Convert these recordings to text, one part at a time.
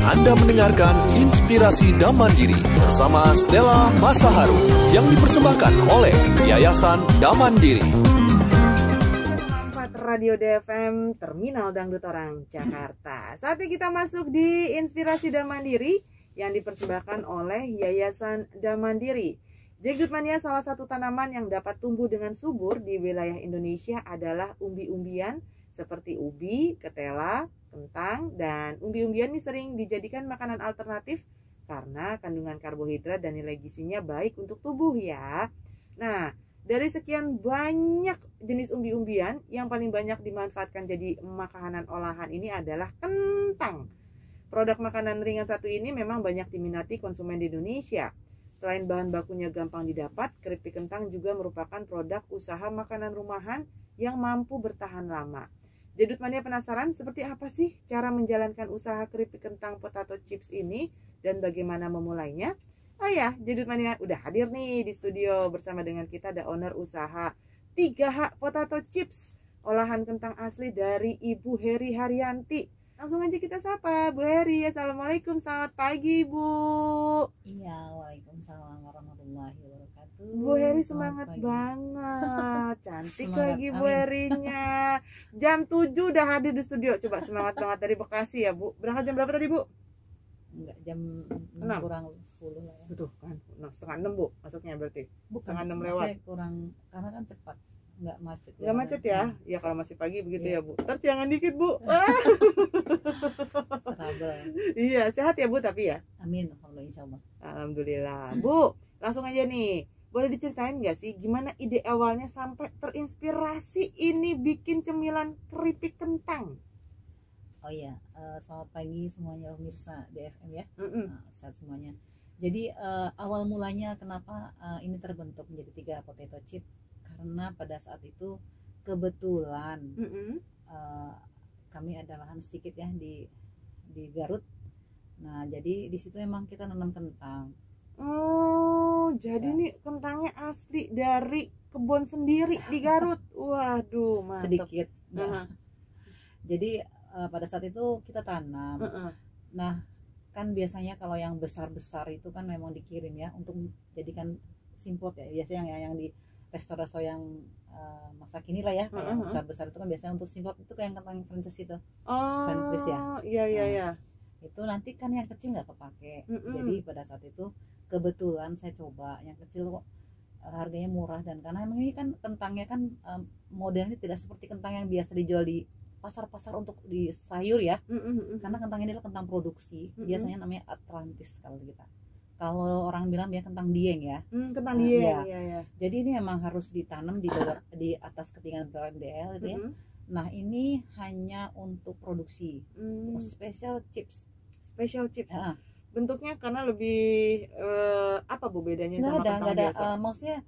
Anda mendengarkan Inspirasi Damandiri bersama Stella Masaharu yang dipersembahkan oleh Yayasan Damandiri. Radio DFM Terminal Dangdut Orang Jakarta. Saatnya kita masuk di Inspirasi Damandiri yang dipersembahkan oleh Yayasan Damandiri. Jenggot mania, salah satu tanaman yang dapat tumbuh dengan subur di wilayah Indonesia adalah umbi-umbian seperti ubi, ketela, kentang, dan umbi-umbian ini sering dijadikan makanan alternatif karena kandungan karbohidrat dan nilai gizinya baik untuk tubuh ya. Nah, dari sekian banyak jenis umbi-umbian, yang paling banyak dimanfaatkan jadi makanan olahan ini adalah kentang. Produk makanan ringan satu ini memang banyak diminati konsumen di Indonesia. Selain bahan bakunya gampang didapat, keripik kentang juga merupakan produk usaha makanan rumahan yang mampu bertahan lama. Jadut mania penasaran seperti apa sih cara menjalankan usaha keripik kentang potato chips ini dan bagaimana memulainya? Oh ya, Jadut Mania udah hadir nih di studio bersama dengan kita, ada owner usaha 3H Potato Chips, olahan kentang asli dari Ibu Heri Haryanti. Langsung aja kita sapa Bu Heri. Assalamualaikum, selamat pagi Bu. Iya, waalaikumsalam warahmatullahi wabarakatuh. Bu Heri semangat banget, cantik semangat, lagi Bu Herinya. Jam 7 udah hadir di studio, coba semangat banget dari Bekasi ya Bu. Berangkat jam berapa tadi Bu? Enggak, jam 6 kurang 10 lah ya. Betul kan, 6, setengah 6 Bu masuknya berarti. Bukan, setengah 6 lewat. Kurang, karena kan cepat, enggak macet. Enggak macet ya? Ya kalau masih pagi begitu ya Bu. Ntar jangan dikit Bu. Iya, sehat ya Bu tapi ya? Amin, alhamdulillah, insyaallah. Alhamdulillah. Bu, langsung aja nih. Boleh diceritain nggak sih gimana ide awalnya sampai terinspirasi ini bikin cemilan keripik kentang? Oh iya, selamat pagi semuanya pemirsa DFM ya. Sehat semuanya. Jadi awal mulanya kenapa ini terbentuk menjadi 3 potato chip, karena pada saat itu kebetulan kami ada lahan sedikit ya di Garut. Nah, jadi di situ emang kita nanam kentang. Oh, jadi nih kentangnya asli dari kebun sendiri di Garut. Waduh, mantap. Sedikit. Nah, jadi pada saat itu kita tanam. Nah, kan biasanya kalau yang besar-besar itu kan memang dikirim ya untuk jadikan simplot ya. Biasanya yang di resto-resto yang masa kini lah ya, kayak yang besar-besar itu kan biasanya untuk simplot itu kayak kentang Francis itu. Oh, Francis ya. Iya. Itu nanti kan yang kecil nggak kepake. Jadi pada saat itu kebetulan saya coba yang kecil kok harganya murah, dan karena emang ini kan kentangnya kan modelnya tidak seperti kentang yang biasa dijual di pasar-pasar untuk di sayur ya. Karena kentang ini adalah kentang produksi. Biasanya namanya Atlantis kalau kita. Kalau orang bilang ya kentang dieng ya. Kentang dieng. Ya. Jadi ini memang harus ditanam di atas ketinggian berapa mdl gitu ya. Nah, ini hanya untuk produksi. Special chips. Special chips. Bentuknya karena lebih apa Bu bedanya sama kentang biasa? Maksudnya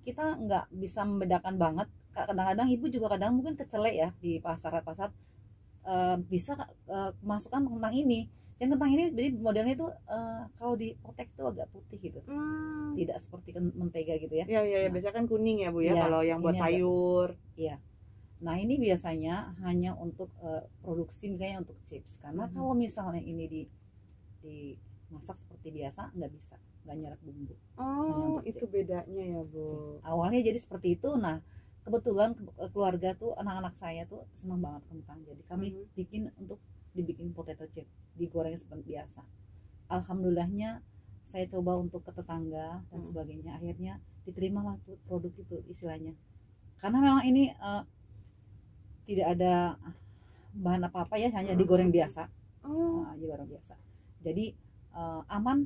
kita nggak bisa membedakan banget. Kadang-kadang ibu juga kadang mungkin kecelek ya di pasar-pasar bisa masukkan kentang ini. Yang kentang ini jadi modelnya itu kalau di potek itu agak putih gitu, tidak seperti mentega gitu ya. Iya. Nah, biasanya kan kuning ya Bu ya, kalau yang buat sayur. Iya. Nah, ini biasanya hanya untuk produksi, misalnya untuk chips. Karena kalau misalnya ini dimasak seperti biasa nggak bisa, nggak nyerap bumbu. Oh, itu bedanya ya Bu. Awalnya jadi seperti itu. Nah, kebetulan keluarga tuh, anak-anak saya tuh senang banget kentang, jadi kami dibikin potato chip, digoreng seperti biasa. Alhamdulillahnya saya coba untuk ke tetangga dan sebagainya, akhirnya diterimalah tuh produk itu istilahnya, karena memang ini tidak ada bahan apa-apa ya, hanya digoreng biasa. Digoreng biasa, jadi aman,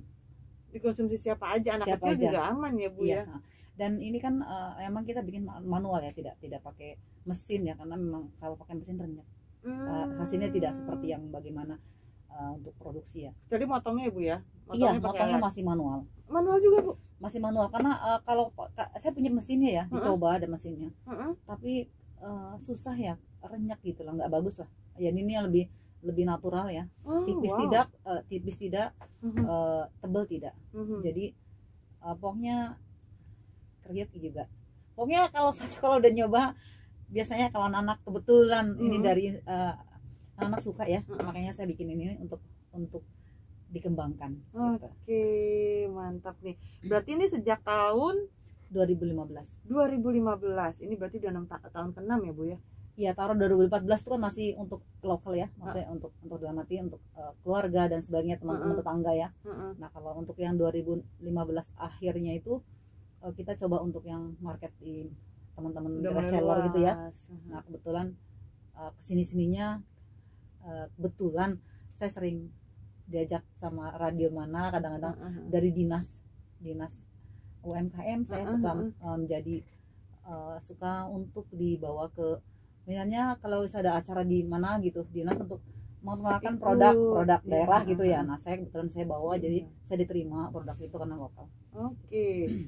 dikonsumsi siapa aja, anak kecil juga aman ya Bu ya. Dan ini kan emang kita bikin manual ya, tidak pakai mesin ya, karena memang kalau pakai mesin renyah. Hasilnya tidak seperti yang bagaimana untuk produksi ya. Jadi motongnya Bu ya? Motongnya masih manual. Manual juga Bu? Masih manual, karena kalau saya punya mesinnya ya, dicoba ada mesinnya. Tapi susah ya, renyah gitu lah, nggak bagus lah. Ya ini yang lebih natural ya. Tipis tidak, tebal tidak. Jadi pokoknya kriuk juga. Pokoknya kalau udah nyoba, biasanya kalau anak kebetulan ini dari anak suka ya, makanya saya bikin ini untuk untuk dikembangkan. Oke, Gitu. mantap nih. Berarti ini sejak tahun 2015. 2015. Ini berarti udah tahun ke-6 ya, Bu ya? Ya, taruh 2014 itu kan masih untuk lokal ya, maksudnya untuk dalam arti untuk keluarga dan sebagainya, teman-teman tetangga ya. Nah, kalau untuk yang 2015 akhirnya itu kita coba untuk yang market di teman-teman reseller gitu ya. Nah, kebetulan kesini-sininya kebetulan saya sering diajak sama radio mana, kadang-kadang dari dinas UMKM saya suka menjadi suka untuk dibawa ke, misalnya kalau ada acara di mana gitu, dinas untuk mengenalkan produk daerah gitu ya. Nah, kebetulan saya bawa, jadi saya diterima produk itu karena lokal. Oke,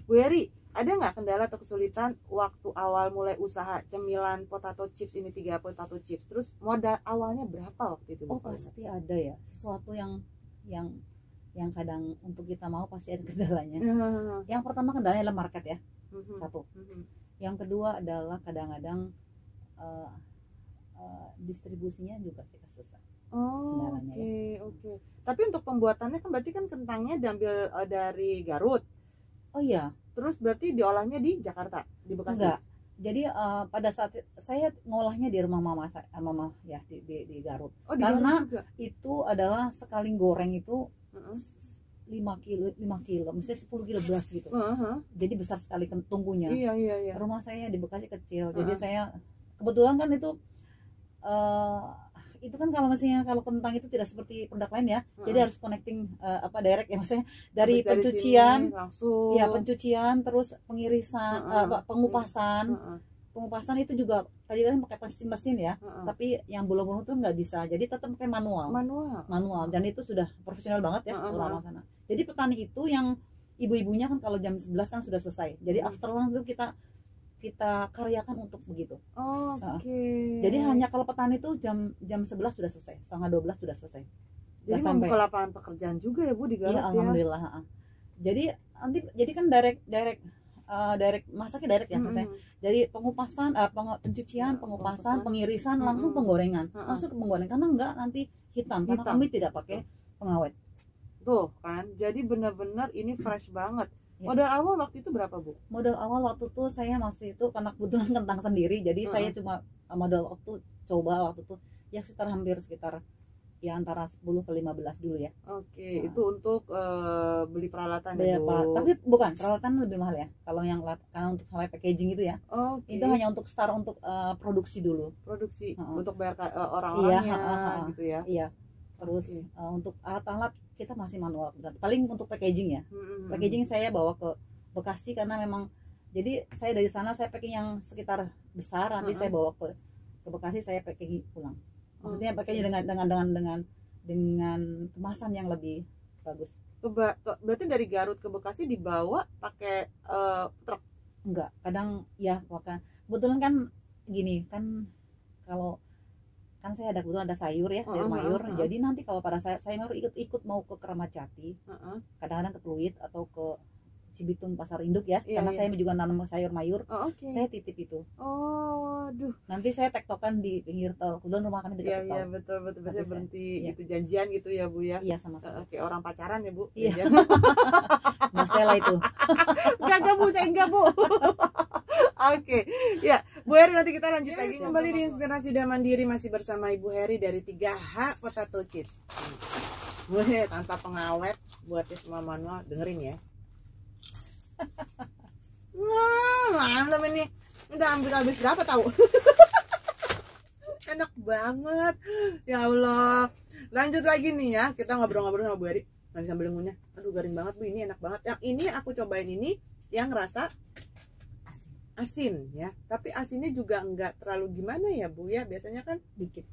Bu Heri, ada nggak kendala atau kesulitan waktu awal mulai usaha cemilan potato chips ini, 3 potato chips? Terus modal awalnya berapa waktu itu, Bu? Oh, pasti ada ya, sesuatu yang kadang untuk kita mau pasti ada kendalanya. Yang pertama kendalanya adalah market ya, satu. Yang kedua adalah kadang-kadang distribusinya juga kita susah. Oke. Tapi untuk pembuatannya kan berarti kan kentangnya diambil dari Garut. Oh iya. Terus berarti diolahnya di Jakarta, di Bekasi? Enggak. Jadi pada saat saya ngolahnya di rumah mama ya di Garut. Karena Garut juga? Itu adalah sekali goreng itu 5 kilo, mesti 10 kilo beras gitu. Jadi besar sekali tungkunya. Iya. Rumah saya di Bekasi kecil. Jadi saya kebetulan kan itu kan kalau misalnya kalau kentang itu tidak seperti produk lain ya. Jadi harus connecting direct ya, maksudnya dari pencucian langsung. Ya, pencucian, terus pengirisan, pengupasan itu juga tadi kan pakai mesin ya. Tapi yang belum itu nggak bisa. Jadi tetap pakai manual. Dan itu sudah profesional banget ya ulama sana. Jadi petani itu yang ibu-ibunya kan kalau jam 11 kan sudah selesai. Jadi afternoon itu kita karyakan untuk begitu. Jadi hanya kalau petani itu jam 11 sudah selesai, setengah 12 sudah selesai. Jadi membuka lapangan pekerjaan juga ya, Bu, di Garut ya? Alhamdulillah. Jadi kan direct masaknya direct ya, maksudnya. Jadi pengupasan, pencucian, pengupasan, pengirisan, langsung penggorengan. Langsung ke penggorengan karena enggak nanti hitam. Karena kami tidak pakai pengawet. Tuh kan, jadi benar-benar ini fresh banget. Modal awal waktu itu berapa, Bu? Modal awal waktu itu saya masih itu karena kebetulan kentang sendiri, jadi saya cuma modal waktu coba waktu itu ya sekitar ya antara 10 ke 15 dulu ya. Itu untuk beli peralatan ya, Bu? Tapi bukan, peralatan lebih mahal ya. Kalau yang karena untuk sampai packaging itu ya. Itu hanya untuk start untuk produksi dulu. Untuk bayar orang-orangnya gitu ya. Iya. Terus untuk alat-alat kita masih manual, paling untuk packaging ya. Packaging saya bawa ke Bekasi karena memang jadi saya dari sana saya packing yang sekitar besar, nanti saya bawa ke Bekasi, saya packing pulang. Maksudnya packaging dengan kemasan yang lebih bagus. Berarti dari Garut ke Bekasi dibawa pakai truk? Enggak, kadang ya kebetulan kan gini kan, kalau kan saya kebetulan ada sayur ya, sayur mayur. Jadi nanti kalau pada saya mayur ikut mau ke Keramat Jati, kadang-kadang ke Pluit atau ke Cibitung Pasar Induk ya, karena saya juga nanam sayur mayur. Saya titip itu. Nanti saya tektokan di pinggir tol, kebetulan rumah kami dekat tol. Iya, betul. Biasanya berhenti gitu, janjian gitu ya, Bu ya? Iya, sama-sama. Kayak orang pacaran ya, Bu? Iya. Mas Stella itu. Enggak, Bu, saya enggak, Bu. Ya, Bu Heri, nanti kita lanjut lagi kembali di Inspirasi dan Mandiri, masih bersama Ibu Heri dari 3H Potato Chips. Bu Heri tanpa pengawet, buatnya semua manual, dengerin ya. Mantap ini. Udah ambil habis berapa tahu? Enak banget. Ya Allah. Lanjut lagi nih ya. Kita ngobrol-ngobrol sama Bu Heri lagi sambil ngunyah. Aduh, garing banget, Bu. Ini enak banget. Yang ini aku cobain ini yang rasa asin ya. Tapi asinnya juga enggak terlalu gimana ya, Bu ya. Biasanya kan dikit.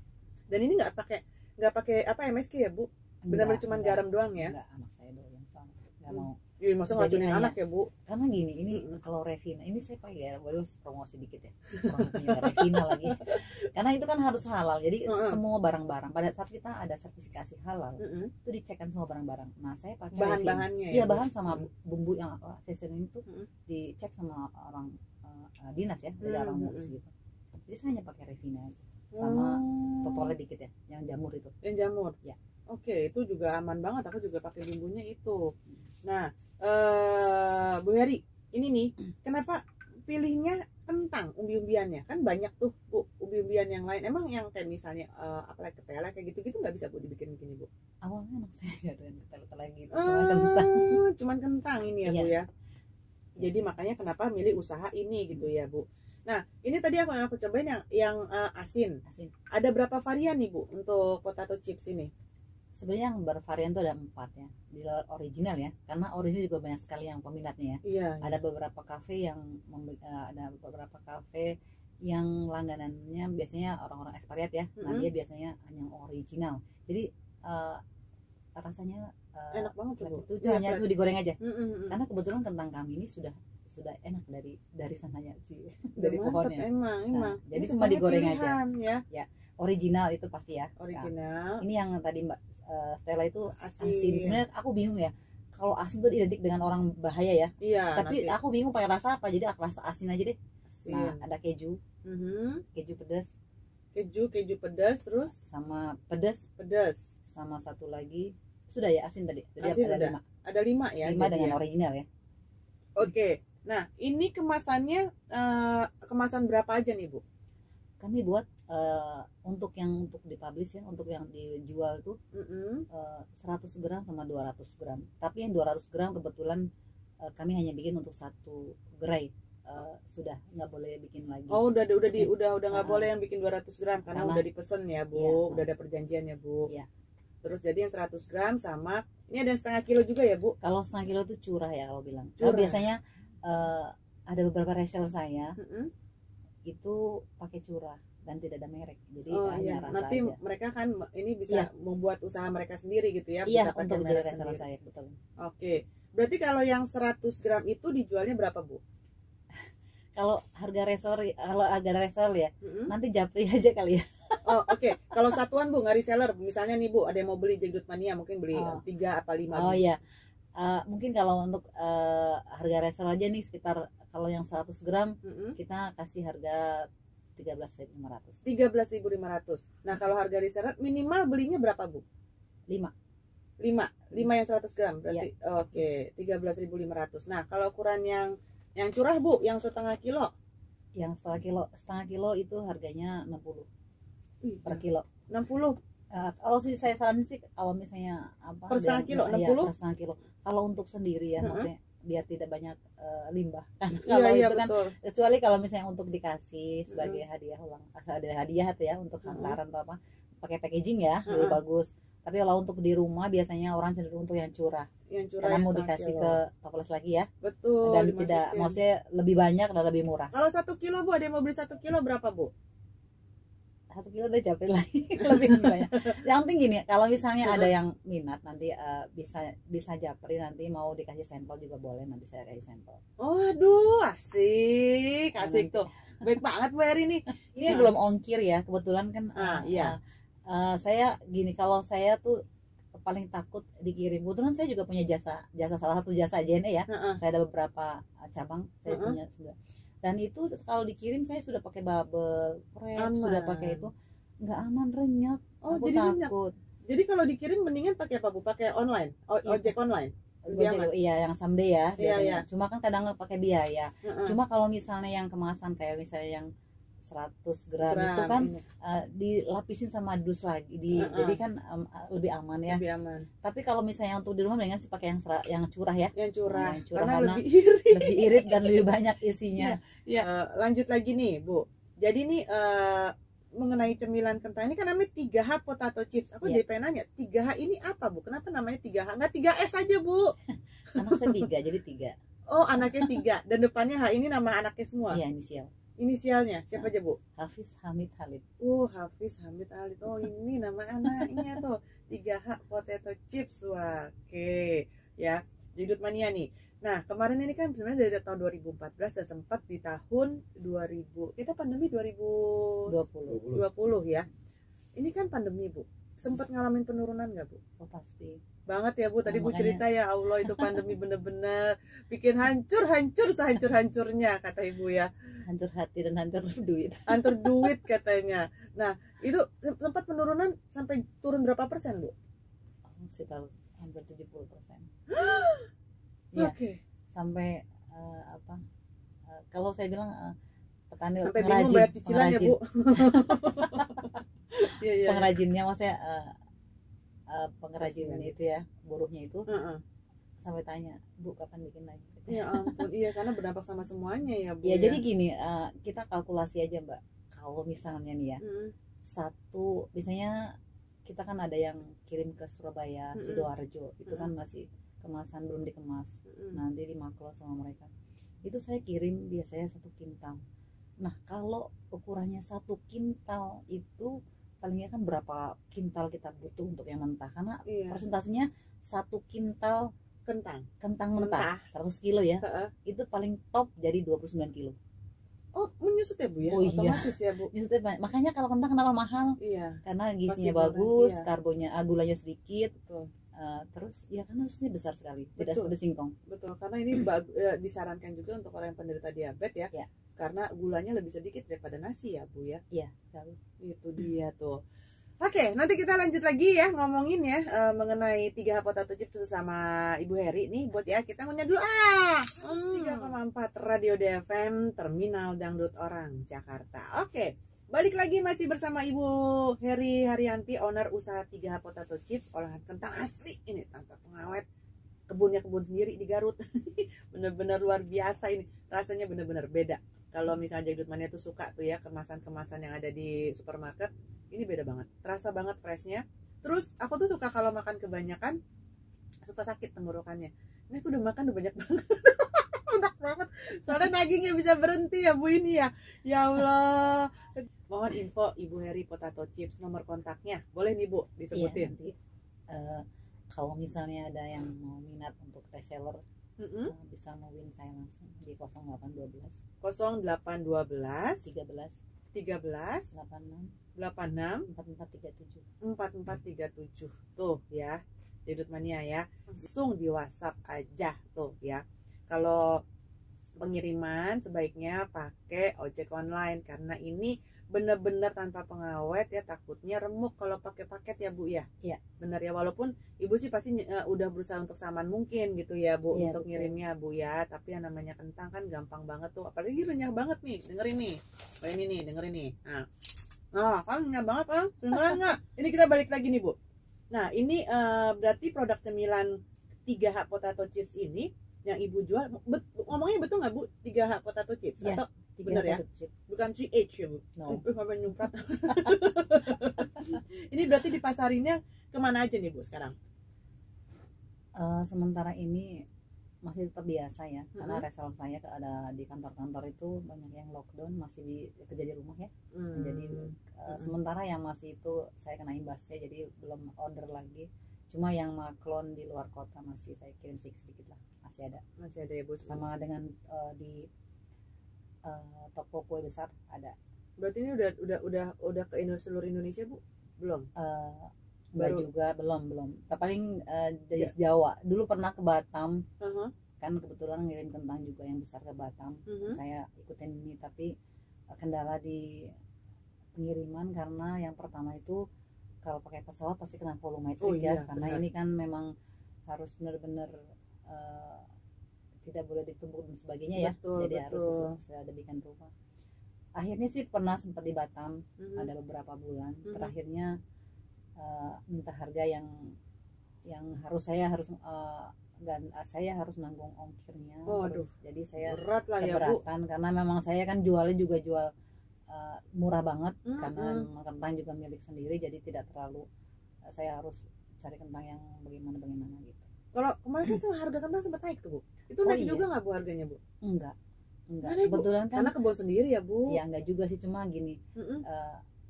Dan ini enggak pakai apa MSG ya, Bu? Benar-benar cuma garam doang ya. Enggak, anak saya doang yang sama. Enggak mau. Iya, masa ngacurin anak ya, Bu? Karena gini, ini kalau Revina, ini saya pakai ya, boleh promosi dikit ya. Orang punya Revina lagi. Karena itu kan harus halal. Jadi semua barang-barang pada saat kita ada sertifikasi halal, itu dicekkan semua barang-barang. Nah, saya pakai bahan-bahannya ya. Iya, bahan sama bumbu yang seasoning itu dicek sama orang dinas ya, dari orang MUIS gitu. Jadi saya hanya pakai Revina aja. Sama totalnya dikit ya, yang jamur itu. Yang jamur. Ya. Oke, itu juga aman banget. Aku juga pakai bumbunya itu. Nah, Bu Heri, ini nih, kenapa pilihnya kentang umbi-umbiannya? Kan banyak tuh Bu, umbi-umbian yang lain. Emang yang kayak misalnya apalagi ketela kayak gitu-gitu nggak bisa Bu dibikin begini Bu? Awalnya anak saya nggak doyan ketela gitu, cuma kentang. Cuman kentang ini ya Bu ya. Jadi makanya kenapa milih usaha ini gitu ya Bu. Nah, ini tadi aku cobain yang asin. Ada berapa varian nih Bu untuk potato chips ini? Sebenarnya yang bervarian itu ada 4 ya, di luar original ya, karena original juga banyak sekali yang peminatnya ya. Iya. Ada beberapa kafe yang langganannya biasanya orang-orang expatriat ya. Nah dia biasanya yang original. Jadi rasanya enak banget tuh Bu. Itu hanya tuh digoreng aja. Karena kebetulan kentang kami ini sudah enak dari sananya sih, dari pohonnya. Emang. Nah, jadi cuma digoreng aja. Ya. Original itu pasti ya. Original. Nah, ini yang tadi Mbak Stella itu asin. Sebenarnya aku bingung ya. Kalau asin tuh identik dengan orang bahaya ya. Iya. Tapi aku bingung pakai rasa apa. Jadi aku rasa asin aja deh. Asin. Nah, ada keju. Keju pedas. Keju pedas terus sama pedas. Sama satu lagi sudah ya asin tadi. Jadi asin ada 5. Ada 5 ya. 5 dengan original ya. Oke. Nah, ini kemasannya kemasan berapa aja nih Bu? Kami buat untuk dipublish ya, untuk yang dijual tuh 100 gram sama 200 gram. Tapi yang 200 gram kebetulan kami hanya bikin untuk 1 gerai. Sudah nggak boleh bikin lagi. Oh, udah nggak boleh yang bikin 200 gram karena udah dipesen ya Bu, iya, udah ada perjanjiannya Bu. Iya. Terus jadi yang 100 gram sama ini ada setengah kilo juga ya Bu? Kalau setengah kilo itu curah ya kalau bilang. Kalau biasanya ada beberapa reseller saya itu pakai curah dan tidak ada merek, jadi hanya rasa nanti aja. Mereka kan ini bisa membuat usaha mereka sendiri gitu ya, iya, bisa pakai untuk merek reseller sendiri. saya, betul. Oke, berarti kalau yang 100 gram itu dijualnya berapa Bu? Kalau harga reseller ya, nanti japri aja kali ya. Oh oke. Kalau satuan Bu, nggak reseller, misalnya nih Bu, ada yang mau beli Jegdut Mania, mungkin beli 3 apa 5 Oh iya, mungkin kalau untuk harga reseller aja nih sekitar, kalau yang 100 gram kita kasih harga 13.500. 13.500. Nah kalau harga reseller minimal belinya berapa Bu? 5 yang 100 gram berarti oke, 13.500. Nah kalau ukuran yang curah Bu, yang setengah kilo? Yang setengah kilo itu harganya 60 per kilo. 60. Kalau sih saya saran sih kalau misalnya per setengah kilo 60? Ya, per setengah kilo. Kalau untuk sendiri ya maksudnya biar tidak banyak limbah kan. Kalau itu kan betul. Kecuali kalau misalnya untuk dikasih sebagai hadiah ada hadiah tuh ya untuk hantaran atau apa, pakai packaging ya lebih bagus. Tapi kalau untuk di rumah biasanya orang cenderung untuk yang curah. Karena mau dikasih ke toples lagi ya. Betul. Dan tidak, maksudnya lebih banyak dan lebih murah. Kalau 1 kilo Bu, ada yang mau beli 1 kilo berapa Bu? 1 kilo udah japri lagi lebih banyak. Yang penting gini, kalau misalnya ada yang minat nanti bisa japri, nanti mau dikasih sampel juga boleh, nanti saya kasih sampel. Aduh, asik tuh. Baik banget Bu Heri ini. Ini belum ongkir ya, kebetulan kan. Saya gini, kalau saya tuh paling takut dikirim. Kebetulan saya juga punya jasa salah satu jasa JNE ya. Saya ada beberapa cabang, saya punya sudah. Dan itu kalau dikirim saya sudah pakai bubble wrap, sudah pakai itu, nggak aman, renyap. Oh, aku jadi takut. Jadi kalau dikirim mendingan pakai apa Bu? Pakai online, ojek online. Iya, yang someday ya. Iya. Cuma kan kadang nggak pakai biaya. Cuma kalau misalnya yang kemasan kayak misalnya yang 100 gram itu kan dilapisin sama dus lagi, jadi kan lebih aman ya. Lebih aman. Tapi kalau misalnya untuk di rumah mendingan sih pakai yang curah ya. Yang curah. Karena lebih irit. Lebih irit dan lebih banyak isinya. Ya, lanjut lagi nih Bu. Jadi nih mengenai cemilan kentang ini kan namanya 3H potato chips. Aku jadi pengen nanya, 3H ini apa Bu? Kenapa namanya 3H? Nggak 3S aja Bu? Anak saya 3, jadi 3. Oh, anaknya 3 dan depannya H ini nama anaknya semua? Iya, inisial. Inisialnya siapa aja Bu? Hafiz Hamid Khalid. Hafiz Hamid Khalid. Oh, ini nama anaknya tuh. 3H potato chips. Wah, oke. Ya, Jegdut Mania nih. Nah, kemarin ini kan sebenarnya dari tahun 2014 dan sempat di tahun 2000. Kita pandemi 2020 ya. Ini kan pandemi Bu. Sempat ngalamin penurunan nggak Bu? Oh, pasti. Banget ya Bu, tadi Bu cerita ya, Allah itu pandemi bener-bener bikin hancur sehancur-hancurnya kata Ibu ya. Hancur hati dan hancur duit. Hancur duit katanya. Nah, itu sempat penurunan sampai turun berapa persen Bu? sekitar hampir 70%. Ya, Oke. sampai kalau saya bilang petani Sampai bingung bayar cicilannya, Bu. Iya, iya. pengrajinnya, maksudnya pengrajin itu ya, buruhnya itu sampai tanya, Bu kapan bikin lagi? Ya ampun, iya, karena berdampak sama semuanya ya, Bu. Ya, jadi gini, kita kalkulasi aja Mbak. Kalau misalnya nih ya, satu, biasanya kita kan ada yang kirim ke Surabaya, Sidoarjo, itu kan masih kemasan belum dikemas, nanti dimaklot sama mereka. Itu saya kirim biasanya 1 kintal. Nah, kalau ukurannya 1 kintal itu palingnya kan berapa kintal kita butuh untuk yang mentah, karena persentasenya 1 kintal kentang mentah 100 kilo ya, itu paling top jadi 29 kilo. Oh, menyusut ya, Bu ya? Oh, otomatis iya. Ya, Bu. Nyusutnya banyak. Makanya kalau kentang kenapa mahal? Iya. Karena gizinya Pasti bagus, iya. karbonya, gulanya sedikit. Betul. Terus ya karena susnya besar sekali, tidak Betul. seperti singkong. Betul, karena ini disarankan juga untuk orang yang penderita diabetes ya. Karena gulanya lebih sedikit daripada nasi ya, Bu ya. Iya, jauh. Itu dia tuh. Oke, nanti kita lanjut lagi ya ngomongin ya mengenai 3H Potato Chips bersama Ibu Heri nih, buat ya kita ngunyah dulu 3,4 Radio DFM Terminal Dangdut Orang Jakarta. Oke, balik lagi masih bersama Ibu Heri Haryanti, owner usaha 3H Potato Chips, olahan kentang asli ini tanpa pengawet, kebun sendiri di Garut. Bener-bener luar biasa ini, rasanya bener-bener beda. Kalau misalnya Jagdut Mania tuh suka tuh ya kemasan-kemasan yang ada di supermarket, ini beda banget, terasa banget freshnya. Terus aku tuh suka kalau makan kebanyakan suka sakit tenggorokannya. Ini aku udah makan udah banyak banget. Enak banget, soalnya nagingnya bisa berhenti ya, Bu ini ya. Ya Allah. Mohon info Ibu Heri Potato Chips, nomor kontaknya boleh nih, Bu, disebutin. Iya, nanti kalau misalnya ada yang mau minat untuk reseller, bisa ngewin saya langsung di 0812 13 86 4437 tuh ya, Jagdut Mania ya, langsung di WhatsApp aja tuh ya. Kalau pengiriman sebaiknya pakai ojek online karena ini bener-bener tanpa pengawet ya, takutnya remuk kalau pakai paket ya, Bu ya. Iya. Bener ya, walaupun Ibu sih pasti udah berusaha untuk saman mungkin gitu ya, Bu, iya, untuk betul. ngirimnya, Bu ya. Tapi yang namanya kentang kan gampang banget tuh, apalagi renyah banget nih. Dengerin nih, kayak ini nih, dengerin nih. Nah, kan renyah banget kan? Dengerin nggak? Ini kita balik lagi nih, Bu. Nah, ini berarti produk cemilan 3H Potato Chips ini yang Ibu jual, ngomongnya betul nggak, Bu? 3H Potato Chips Ya, atau bener ya? Bukan 3H ya, Bu? No. Sampai nyumprat. Ini berarti dipasarinnya kemana aja nih, Bu, sekarang? Sementara ini masih tetap biasa ya, karena reseller saya ada di kantor-kantor itu banyak yang lockdown, masih kerja di rumah ya. Jadi sementara yang masih itu saya kena imbasnya, jadi belum order lagi. Cuma yang maklon di luar kota masih saya kirim sedikit lah, masih ada ya, Bu. Sama dengan di toko kue besar ada. Berarti ini udah ke seluruh Indonesia, Bu? Belum? Baru juga belum. Paling dari Jawa. Dulu pernah ke Batam. Kan kebetulan ngirim kentang juga yang besar ke Batam. Saya ikutin ini, tapi kendala di pengiriman karena yang pertama itu kalau pakai pesawat pasti kena volumetrik ya, karena benar. Ini kan memang harus benar-benar tidak boleh ditumpuk dan sebagainya ya. Jadi harus sudah bikin rumah. Akhirnya sih pernah sempat di Batam, ada beberapa bulan. Terakhirnya minta harga yang saya harus nanggung ongkirnya. Jadi saya keberatan ya, karena memang saya kan jualnya juga jual murah banget, karena memang kentang juga milik sendiri, jadi tidak terlalu saya harus cari kentang yang bagaimana gitu. Kalau kemarin kan harga kentang sempat naik tuh, Bu. Itu naik juga nggak, Bu, harganya, Bu? Enggak. Naik, kebetulan kan karena kebun sendiri ya, Bu. Ya enggak juga sih, cuma gini,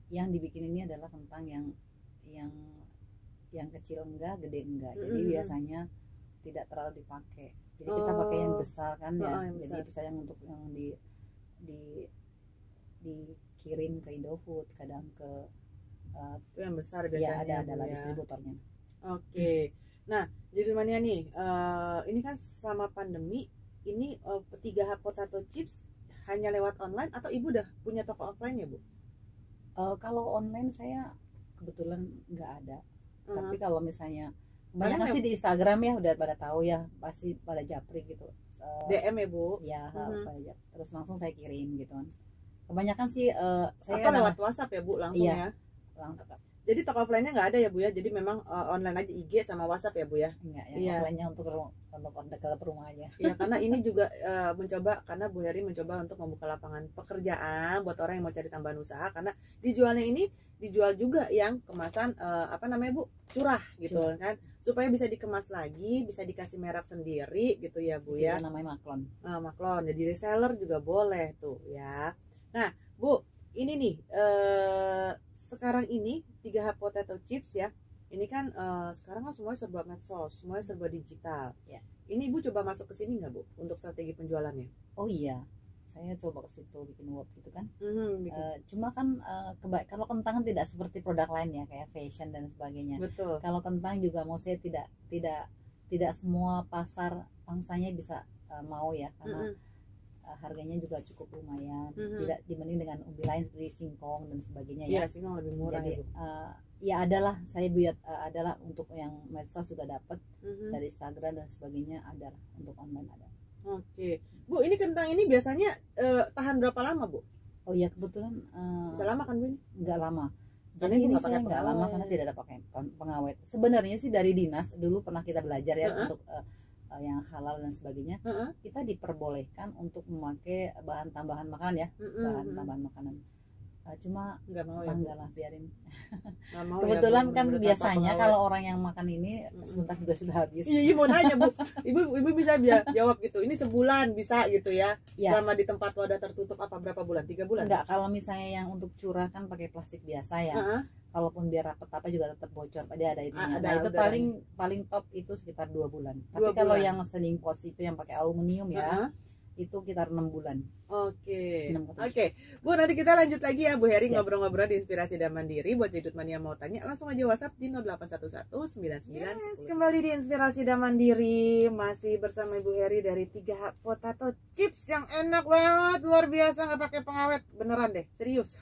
yang dibikin ini adalah kentang yang kecil enggak, gede enggak. Jadi biasanya tidak terlalu dipakai. Jadi kita pakai yang besar kan ya. Jadi bisa yang untuk yang dikirim ke Indofood, kadang ke itu yang besar biasanya. Ya, ada distributornya. Oke. Nah, Jagdut Mania nih, ini kan selama pandemi ini 3H Potato Chips hanya lewat online atau Ibu udah punya toko offline ya, Bu? Kalau online saya kebetulan nggak ada. Tapi kalau misalnya Banyak Paling sih di Instagram ya udah pada tahu ya, pasti pada japri gitu. DM ya Bu. Ya Mhm. pada terus langsung saya kirim gitu kan. Kebanyakan sih saya Atau lewat WhatsApp ya Bu langsung Iya. ya. Jadi toko offline-nya nggak ada ya Bu ya. Jadi memang online aja IG sama WhatsApp ya Bu ya. enggak yang Iya. offline-nya untuk order ke rumah aja. Iya, karena ini juga karena Bu Heri mencoba untuk membuka lapangan pekerjaan buat orang yang mau cari tambahan usaha, karena dijual juga yang kemasan Bu, curah gitu kan, supaya bisa dikemas lagi, bisa dikasih merek sendiri gitu ya Bu ya. Itu namanya maklon. Maklon, jadi reseller juga boleh tuh ya. Nah Bu, ini nih sekarang ini 3H Potato Chips ya. Ini kan sekarang kan semuanya serba medsos, semuanya serba digital. Ya. Ini Ibu coba masuk ke sini nggak Bu untuk strategi penjualannya? Oh iya, saya coba ke situ bikin web gitu kan. Bikin. Cuma kan kalau kentang kan tidak seperti produk lain ya, kayak fashion dan sebagainya. Betul. Kalau kentang juga mau saya tidak semua pasar pangsanya bisa mau ya, karena harganya juga cukup lumayan. Tidak dibanding dengan ubi lain seperti singkong dan sebagainya ya. Iya, singkong lebih murah. Jadi ya, ya adalah saya adalah untuk yang medsos sudah dapat dari Instagram dan sebagainya, adalah untuk online ada. Oke. Bu, ini kentang ini biasanya tahan berapa lama Bu? Oh iya, kebetulan Bisa lama kan Bu? nggak lama. Karena Jadi Ibu ini nggak saya pakai nggak lama pengawet. karena tidak ada pakai pengawet. Sebenarnya sih dari dinas dulu pernah kita belajar ya untuk yang halal dan sebagainya. Kita diperbolehkan untuk memakai bahan tambahan makanan ya, bahan tambahan makanan. Cuma nggak mau ya Bu? enggak lah, biarin. Nggak mau Kebetulan ya, Bu, kan bener-bener tanpa biasanya pengawet. kalau orang yang makan ini sebentar juga sudah habis. Iya, mau nanya Bu. Ibu bisa jawab gitu. Ini sebulan bisa gitu ya? Ya. Selama di tempat wadah tertutup apa berapa bulan? 3 bulan? Enggak, kalau misalnya yang untuk curah kan pakai plastik biasa ya. Kalaupun biar rapet apa juga tetap bocor. Dia ada itunya. Nah, itu paling top itu sekitar 2 bulan. Tapi kalau yang selling pots itu yang pakai aluminium ya, itu sekitar 6 bulan. Oke. 6 ke 7. Oke. Bu, nanti kita lanjut lagi ya Bu Heri ngobrol-ngobrol di Inspirasi dan Mandiri. Buat Jadut Mania mau tanya langsung aja WhatsApp di 0811 99 10. Kembali di Inspirasi dan Mandiri, masih bersama Ibu Heri dari 3H Potato Chips yang enak banget, luar biasa, nggak pakai pengawet, beneran deh, serius.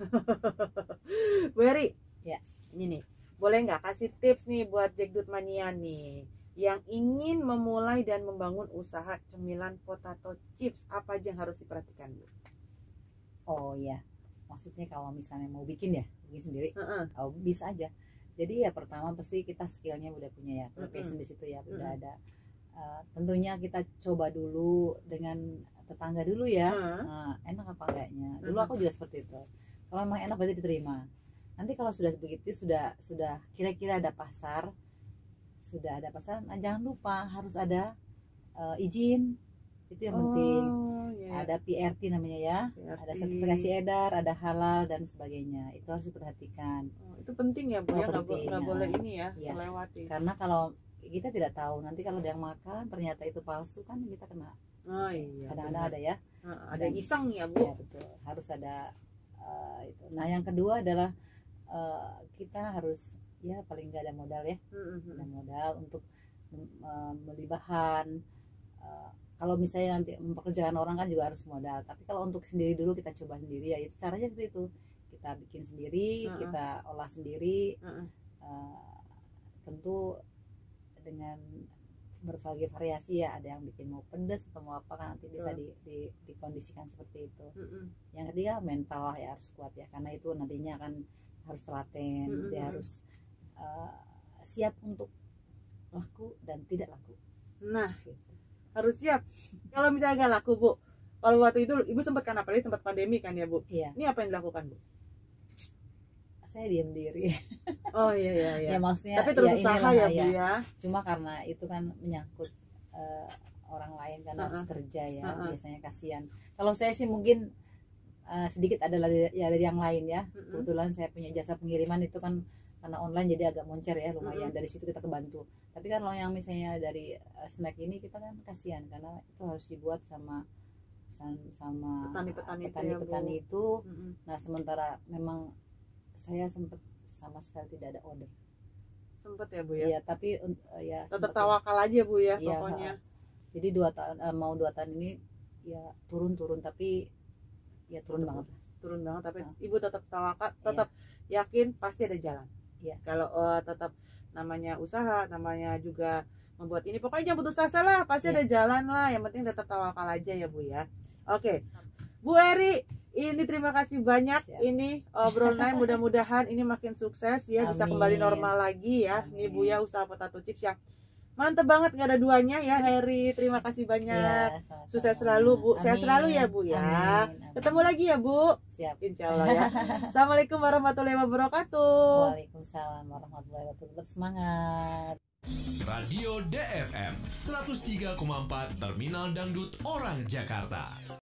Bu Heri, ya, ini nih, boleh nggak kasih tips nih buat Jadut Mania nih yang ingin memulai dan membangun usaha cemilan potato chips, apa aja yang harus diperhatikan Bu? Oh ya, maksudnya kalau misalnya mau bikin sendiri, bisa aja. Jadi ya pertama pasti kita skillnya udah punya ya, passion di situ ya, udah ada. Tentunya kita coba dulu dengan tetangga dulu ya, enak apa enggaknya. Dulu aku juga seperti itu. Kalau emang enak berarti diterima. Nanti kalau sudah begitu, sudah kira-kira ada pasar. Nah, jangan lupa harus ada izin, itu yang penting. Ada PRT namanya ya, ada sertifikasi edar, ada halal dan sebagainya, itu harus diperhatikan. Itu penting ya Bu, ya nggak boleh ini ya melewati. Karena kalau kita tidak tahu nanti kalau ada yang makan ternyata itu palsu kan kita kena. Kadang-kadang ada ya, ada iseng ya Bu. Ya betul, harus ada itu. Nah yang kedua adalah kita harus paling nggak ada modal ya, ada modal untuk beli bahan. Kalau misalnya nanti mempekerjakan orang kan juga harus modal, tapi kalau untuk sendiri dulu kita coba sendiri ya, itu caranya seperti itu, kita bikin sendiri, kita olah sendiri, tentu dengan berbagai variasi ya, ada yang bikin mau pedas atau mau apa kan nanti bisa dikondisikan seperti itu. Yang ketiga mental lah ya, harus kuat ya, karena itu nantinya akan harus telaten, dia harus siap untuk laku dan tidak laku. Nah, harus siap. Kalau misalnya nggak laku Bu, kalau waktu itu Ibu sempat kan, apalagi sempat pandemi kan ya Bu. Iya. Ini apa yang dilakukan Bu? Saya diam diri. Oh iya. Ya maksudnya. Tapi terus usaha ya Bu ya. Cuma karena itu kan menyangkut orang lain kan harus kerja ya, biasanya kasihan. Kalau saya sih mungkin sedikit adalah dari yang lain ya. Kebetulan saya punya jasa pengiriman itu kan karena online jadi agak moncer ya, lumayan dari situ kita kebantu. Tapi kan kalau yang misalnya dari snack ini kita kan kasihan karena itu harus dibuat sama petani-petani itu. Nah sementara memang saya sempat sama sekali tidak ada order. Sempet ya Bu ya. Iya tapi ya tetap tawakal aja Bu ya, iya, pokoknya. Jadi 2 tahun mau 2 tahun ini ya turun tapi ya turun banget. Turun banget tapi Ibu tetap tawakal, tetap yakin pasti ada jalan. Iya. Kalau tetap namanya usaha, namanya juga membuat ini, pokoknya jangan putus asa lah, pasti ada jalan lah. Yang penting tetap tawakal aja ya Bu ya. Oke, Bu Eri, ini terima kasih banyak. Siap. Ini obrolan mudah-mudahan ini makin sukses ya, bisa Amin. kembali normal lagi ya. Amin. Nih Bu ya, usaha potato chips yang mantep banget, nggak ada duanya ya Eri. Terima kasih banyak. Iya, sama-sama. Sukses selalu Bu, sehat Amin. selalu ya Bu ya. Amin. Amin. Ketemu lagi ya Bu. Siap. Insya Allah ya. Assalamualaikum warahmatullahi wabarakatuh. Waalaikumsalam warahmatullahi wabarakatuh. Tetap semangat. Radio DFM 103,4 Terminal Dangdut Orang Jakarta.